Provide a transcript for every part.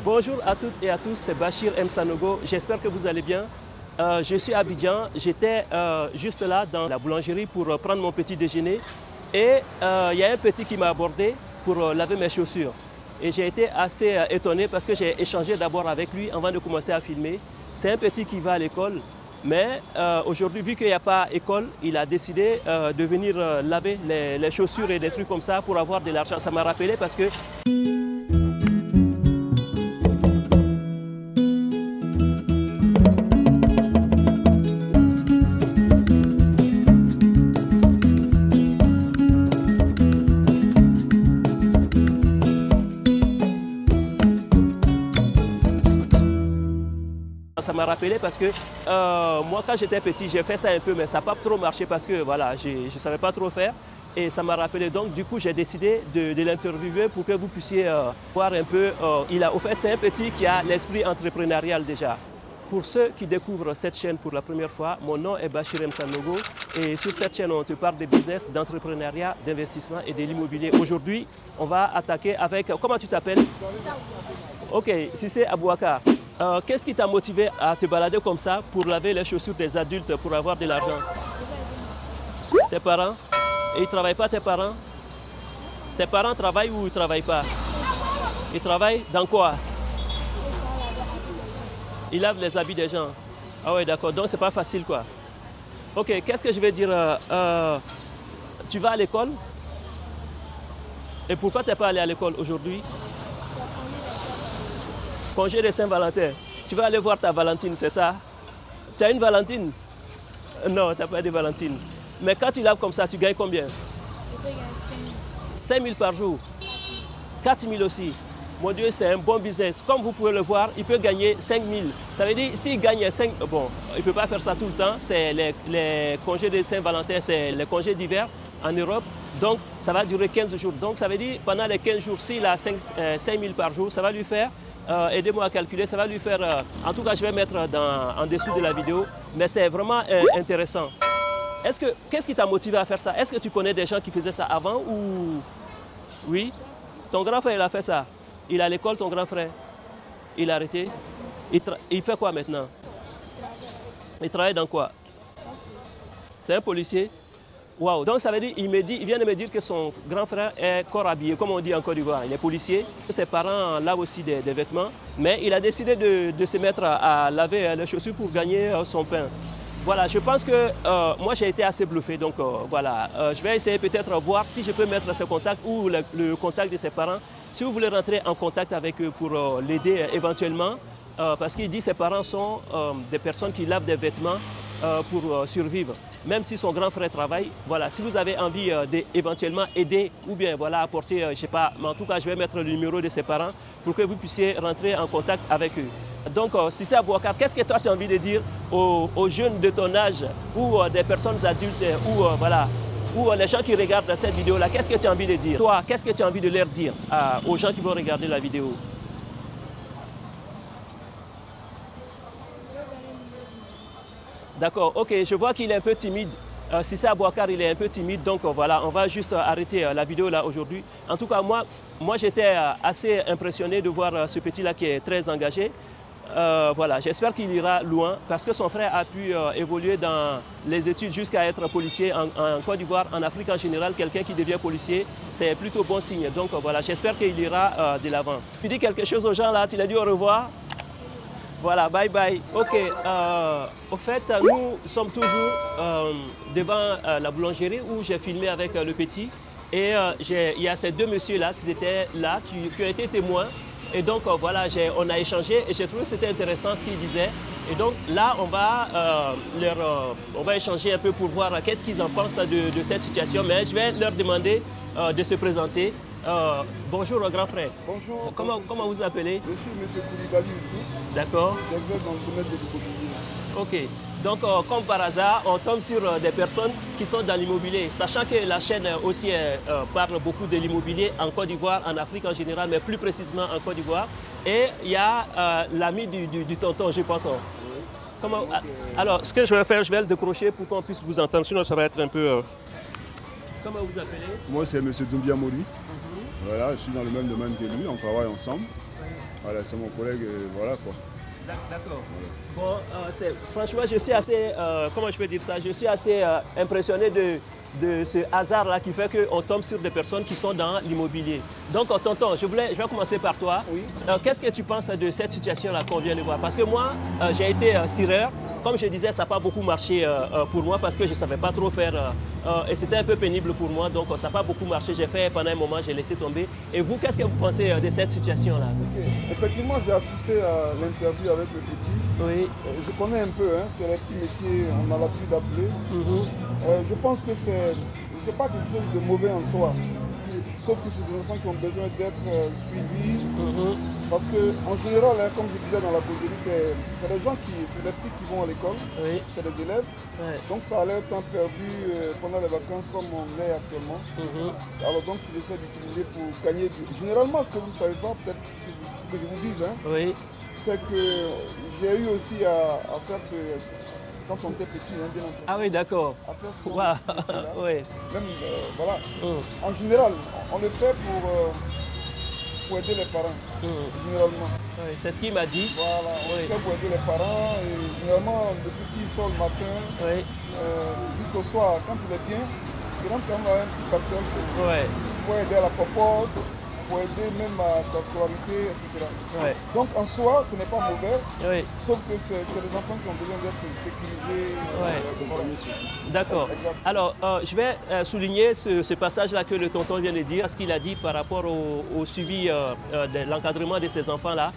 Bonjour à toutes et à tous, c'est Bachir M. Sanogo. J'espère que vous allez bien. Je suis à Abidjan. J'étais juste là dans la boulangerie pour prendre mon petit déjeuner. Et il y a un petit qui m'a abordé pour laver mes chaussures. Et j'ai été assez étonné parce que j'ai échangé d'abord avec lui avant de commencer à filmer. C'est un petit qui va à l'école. Mais aujourd'hui, vu qu'il n'y a pas d'école, il a décidé de venir laver les chaussures et des trucs comme ça pour avoir de l'argent. Ça m'a rappelé parce que... Ça m'a rappelé parce que moi, quand j'étais petit, j'ai fait ça un peu, mais ça n'a pas trop marché parce que voilà, je ne savais pas trop faire. Et ça m'a rappelé, donc du coup, j'ai décidé de l'interviewer pour que vous puissiez voir un peu. Au fait, c'est un petit qui a l'esprit entrepreneurial déjà. Pour ceux qui découvrent cette chaîne pour la première fois, mon nom est Bachir M. Sanogo. Et sur cette chaîne, on te parle de business, d'entrepreneuriat, d'investissement et de l'immobilier. Aujourd'hui, on va attaquer avec... Comment tu t'appelles? Ok, Cissé Abouaka. Qu'est-ce qui t'a motivé à te balader comme ça pour laver les chaussures des adultes pour avoir de l'argent? Tes parents? Et ils ne travaillent pas, tes parents? Tes parents travaillent ou ils ne travaillent pas? Ils travaillent dans quoi? Ils lavent les habits des gens. Ah ouais, d'accord, donc c'est pas facile quoi. Ok, qu'est-ce que je vais dire? Tu vas à l'école? Et pourquoi tu n'es pas allé à l'école aujourd'hui? Congé de Saint-Valentin. Tu vas aller voir ta Valentine, c'est ça? Tu as une Valentine? Non, tu n'as pas de Valentine. Mais quand tu laves comme ça, tu gagnes combien? Je peux gagner 5 000. 5 000 par jour? 4 000 aussi? Mon Dieu, c'est un bon business. Comme vous pouvez le voir, il peut gagner 5 000. Ça veut dire, s'il gagne 5 000, bon, il ne peut pas faire ça tout le temps. C'est les congés de Saint-Valentin, c'est les congés d'hiver en Europe. Donc, ça va durer 15 jours. Donc, ça veut dire, pendant les 15 jours, s'il a 5 000 par jour, ça va lui faire... aidez-moi à calculer, ça va lui faire... en tout cas, je vais mettre en dessous de la vidéo. Mais c'est vraiment intéressant. Qu'est-ce qui t'a motivé à faire ça? Est-ce que tu connais des gens qui faisaient ça avant ou... Oui? Ton grand frère, il a fait ça. Il est à l'école, ton grand frère. Il a arrêté. Il fait quoi maintenant? Il travaille dans quoi? C'est un policier? Waouh! Donc ça veut dire, il vient de me dire que son grand frère est corps habillé, comme on dit en Côte d'Ivoire. Il est policier. Ses parents lavent aussi des vêtements. Mais il a décidé de se mettre à laver les chaussures pour gagner son pain. Voilà, je pense que moi j'ai été assez bluffé. Donc voilà, je vais essayer peut-être voir si je peux mettre ses contacts ou le contact de ses parents. Si vous voulez rentrer en contact avec eux pour l'aider éventuellement, parce qu'il dit que ses parents sont des personnes qui lavent des vêtements pour survivre. Même si son grand frère travaille, voilà, si vous avez envie d'éventuellement aider ou bien voilà, apporter, je ne sais pas, mais en tout cas, je vais mettre le numéro de ses parents pour que vous puissiez rentrer en contact avec eux. Donc, Cissé Abouaka, qu'est-ce que toi tu as envie de dire aux jeunes de ton âge ou des personnes adultes ou voilà, ou les gens qui regardent cette vidéo-là, qu'est-ce que tu as envie de dire? Toi, qu'est-ce que tu as envie de leur dire aux gens qui vont regarder la vidéo? D'accord, ok, je vois qu'il est un peu timide. Cissé Abouaka, il est un peu timide, donc voilà, on va juste arrêter la vidéo là aujourd'hui. En tout cas, moi j'étais assez impressionné de voir ce petit-là qui est très engagé. Voilà, j'espère qu'il ira loin parce que son frère a pu évoluer dans les études jusqu'à être policier en Côte d'Ivoire, en Afrique en général. Quelqu'un qui devient policier, c'est plutôt bon signe. Donc voilà, j'espère qu'il ira de l'avant. Tu dis quelque chose aux gens là, tu l'as dit au revoir? Voilà, bye bye. Ok, au fait, nous sommes toujours devant la boulangerie où j'ai filmé avec le petit. Et il y a ces deux messieurs-là qui étaient là, qui ont été témoins. Et donc voilà, on a échangé et j'ai trouvé que c'était intéressant ce qu'ils disaient. Et donc là, on va échanger un peu pour voir qu'est-ce qu'ils en pensent de cette situation. Mais je vais leur demander de se présenter. Bonjour grand frère. Bonjour. Comment vous appelez? Je suis M. Koulibaly ici. D'accord. J'exerce dans le domaine de l'immobilier. Ok. Donc, comme par hasard, on tombe sur des personnes qui sont dans l'immobilier, sachant que la chaîne aussi parle beaucoup de l'immobilier en Côte d'Ivoire, en Afrique en général, mais plus précisément en Côte d'Ivoire. Et il y a l'ami du tonton, je pense. Comment, alors, ce que je vais faire, je vais le décrocher pour qu'on puisse vous entendre, sinon ça va être un peu... Comment vous appelez? Moi, c'est M. Doumbia Mori. Voilà, je suis dans le même domaine que lui, on travaille ensemble. Voilà, c'est mon collègue, voilà quoi. D'accord. Bon, franchement, je suis assez, comment je peux dire ça, je suis assez impressionné de ce hasard-là qui fait qu'on tombe sur des personnes qui sont dans l'immobilier. Donc, tonton, je vais commencer par toi. Oui. Qu'est-ce que tu penses de cette situation-là qu'on vient de voir? Parce que moi, j'ai été cireur. Comme je disais, ça n'a pas beaucoup marché pour moi parce que je ne savais pas trop faire et c'était un peu pénible pour moi. Donc, ça n'a pas beaucoup marché. J'ai fait pendant un moment, j'ai laissé tomber. Et vous, qu'est-ce que vous pensez de cette situation-là? Okay. Effectivement, j'ai assisté à l'interview avec le petit. Oui. Je connais un peu, hein, c'est les petits métiers, on a l'habitude d'appeler. Je pense que c'est pas quelque chose de mauvais en soi. Sauf que c'est des enfants qui ont besoin d'être suivis. Parce qu'en général, hein, comme je disais dans la causerie, c'est des gens c'est des petits qui vont à l'école, c'est des élèves. Donc ça a l'air temps perdu pendant les vacances comme on est actuellement. Alors donc ils essaient d'utiliser pour gagner du... Généralement, ce que vous ne savez pas, peut-être que je vous dise, hein, c'est que j'ai eu aussi à faire ce... Quand on était petit, hein, bien entendu. Ah oui, d'accord. À faire ce oui. Même, voilà. En général, on le fait pour aider les parents, généralement. Oui, c'est ce qu'il m'a dit. Voilà, on le fait pour aider les parents. Et généralement, le petit sort le matin, jusqu'au soir, quand il est bien, il rentre quand même à un petit facteur pour aider à la popote, pour aider même à sa scolarité, etc. Donc en soi, ce n'est pas mauvais, sauf que c'est des enfants qui ont besoin d'être sécurisés. D'accord. Alors, je vais souligner ce passage-là que le tonton vient de dire, ce qu'il a dit par rapport au suivi de l'encadrement de ces enfants-là.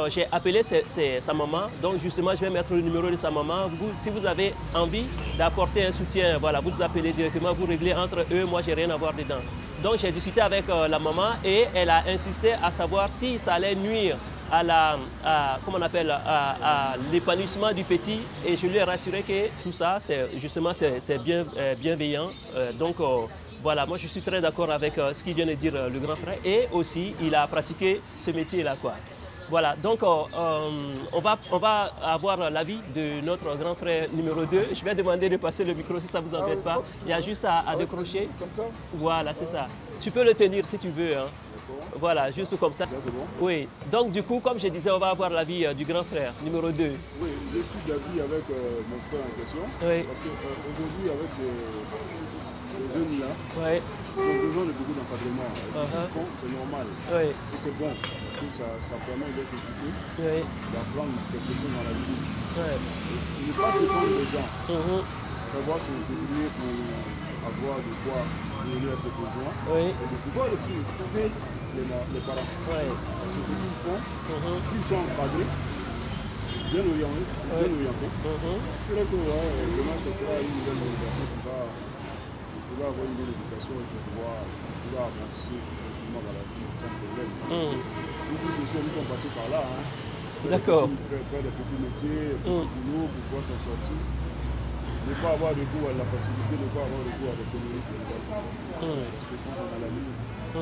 J'ai appelé sa maman, donc justement je vais mettre le numéro de sa maman. Si vous avez envie d'apporter un soutien, voilà, vous appelez directement, vous réglez entre eux, moi j'ai rien à voir dedans. Donc j'ai discuté avec la maman et elle a insisté à savoir si ça allait nuire à l'épanouissement du petit, et je lui ai rassuré que tout ça, c'est bienveillant. Donc voilà, moi je suis très d'accord avec ce qu'il vient de dire le grand frère, et aussi il a pratiqué ce métier-là, quoi. Voilà, donc on va avoir l'avis de notre grand frère numéro 2. Je vais demander de passer le micro si ça ne vous embête pas. Il y a juste à décrocher. Comme ça? Voilà, c'est ça. Tu peux le tenir si tu veux. Hein. Voilà, juste comme ça. Là, c'est bon. Oui, donc du coup, comme je disais, on va avoir l'avis du grand frère numéro 2. Oui, je suis d'avis avec mon frère en question. Oui. Parce qu'aujourd'hui, avec ces jeunes-là, ils ont besoin de beaucoup d'encadrement. Ce qu'ils font, c'est normal. Et c'est bon. Parce que ça permet d'être équipé, d'apprendre quelque chose dans la vie. Il ne pas dépendre des gens. Savoir se débrouiller pour avoir de quoi donner à ses besoins. Et de pouvoir aussi trouver les parents. Parce que ce qu'ils font, s'ils sont encadrés, bien orientés, je dirais que demain, ce sera une nouvelle éducation qui va avoir une bonne éducation et qui va avancer dans la vie sans problème. Nous tous aussi, nous sommes passés par là. Hein. D'accord. Faire des petits métiers, des petits boulots pour pouvoir s'en sortir. Ne pas avoir recours à la facilité, ne pas avoir recours à des communautés pour pouvoir s'en sortir. Parce que quand on a la ligne,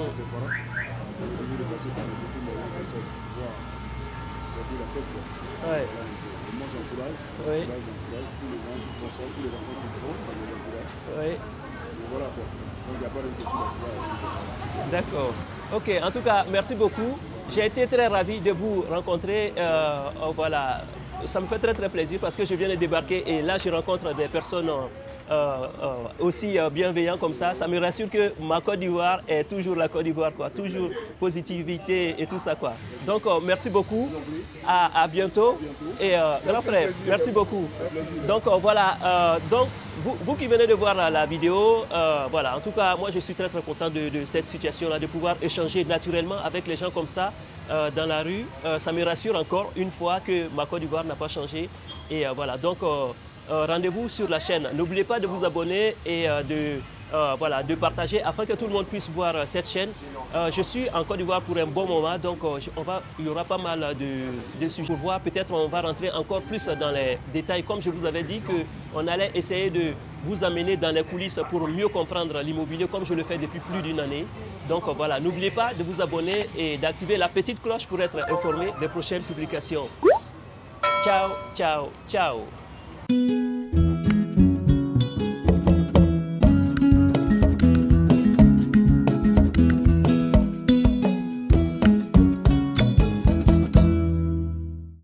ses parents, on est obligé de passer par les petits moyens comme ça pour pouvoir sortir la tête. Moi j'encourage, tous les gens qui font ça, tous les enfants qui font, je les encourage. Voilà quoi. Donc il n'y a pas d'inquiétude à cela. D'accord. Ok, en tout cas, merci beaucoup. J'ai été très ravi de vous rencontrer. Voilà, ça me fait très très plaisir parce que je viens de débarquer et là je rencontre des personnes aussi bienveillantes comme ça. Ça me rassure que ma Côte d'Ivoire est toujours la Côte d'Ivoire, quoi. Toujours positivité et tout ça, quoi. Donc merci beaucoup. À bientôt. Et grand frère, merci beaucoup. Donc voilà. Donc vous qui venez de voir la vidéo, voilà. En tout cas, moi je suis très très content de cette situation-là, de pouvoir échanger naturellement avec les gens comme ça dans la rue. Ça me rassure encore une fois que ma Côte d'Ivoire n'a pas changé. Et voilà. Donc rendez-vous sur la chaîne. N'oubliez pas de vous abonner et de partager afin que tout le monde puisse voir cette chaîne. Je suis en Côte d'Ivoire pour un bon moment, donc il y aura pas mal de sujets pour voir. Peut-être on va rentrer encore plus dans les détails, comme je vous avais dit qu'on allait essayer de vous amener dans les coulisses pour mieux comprendre l'immobilier, comme je le fais depuis plus d'une année. Donc voilà, n'oubliez pas de vous abonner et d'activer la petite cloche pour être informé des prochaines publications. Ciao, ciao, ciao.